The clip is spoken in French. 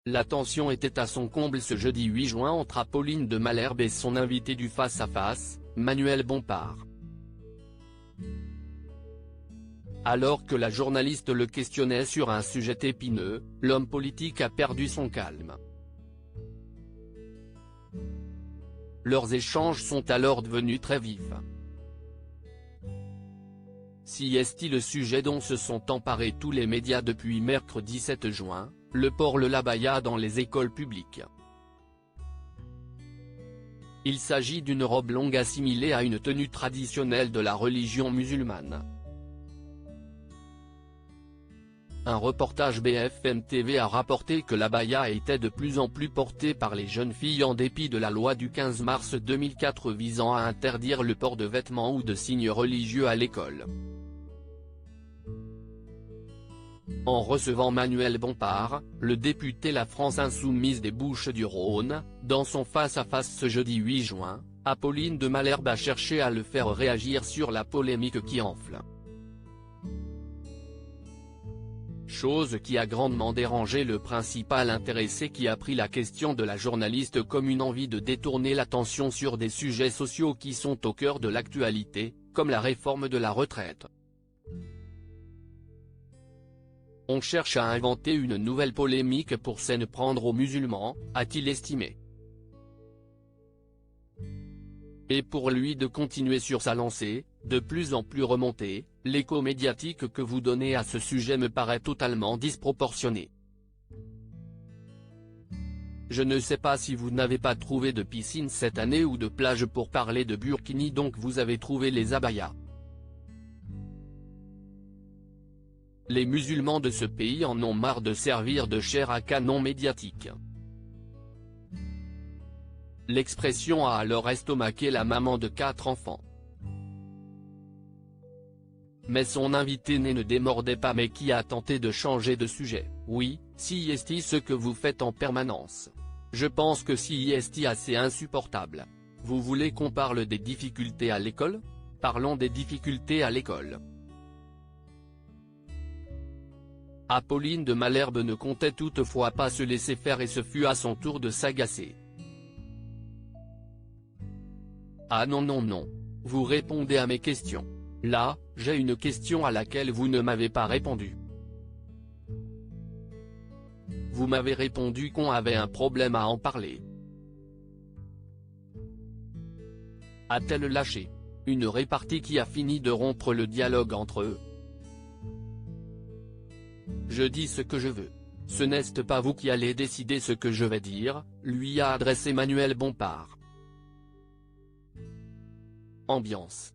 La tension était à son comble ce jeudi 8 juin entre Apolline de Malherbe et son invité du face-à-face, Manuel Bompard. Alors que la journaliste le questionnait sur un sujet épineux, l'homme politique a perdu son calme. Leurs échanges sont alors devenus très vifs. Si est-il le sujet dont se sont emparés tous les médias depuis mercredi 7 juin, le port de l'abaya dans les écoles publiques. Il s'agit d'une robe longue assimilée à une tenue traditionnelle de la religion musulmane. Un reportage BFM TV a rapporté que l'abaya était de plus en plus portée par les jeunes filles en dépit de la loi du 15 mars 2004 visant à interdire le port de vêtements ou de signes religieux à l'école. En recevant Manuel Bompard, le député La France Insoumise des Bouches-du-Rhône, dans son face-à-face ce jeudi 8 juin, Apolline de Malherbe a cherché à le faire réagir sur la polémique qui enfle. Chose qui a grandement dérangé le principal intéressé qui a pris la question de la journaliste comme une envie de détourner l'attention sur des sujets sociaux qui sont au cœur de l'actualité, comme la réforme de la retraite. On cherche à inventer une nouvelle polémique pour s'en prendre aux musulmans, a-t-il estimé. Et pour lui de continuer sur sa lancée, de plus en plus remontée, l'écho médiatique que vous donnez à ce sujet me paraît totalement disproportionné. Je ne sais pas si vous n'avez pas trouvé de piscine cette année ou de plage pour parler de burkini, donc vous avez trouvé les abayas. Les musulmans de ce pays en ont marre de servir de chair à canon médiatique. L'expression a alors estomaqué la maman de 4 enfants. Mais son invité ne démordait pas mais qui a tenté de changer de sujet. Oui, si est ce que vous faites en permanence. Je pense que si est assez insupportable. Vous voulez qu'on parle des difficultés à l'école? Parlons des difficultés à l'école. Apolline de Malherbe ne comptait toutefois pas se laisser faire et ce fut à son tour de s'agacer. Ah non non non. Vous répondez à mes questions. Là, j'ai une question à laquelle vous ne m'avez pas répondu. Vous m'avez répondu qu'on avait un problème à en parler. A-t-elle lâché? Une répartie qui a fini de rompre le dialogue entre eux. Je dis ce que je veux. Ce n'est pas vous qui allez décider ce que je vais dire, lui a adressé Manuel Bompard. Ambiance.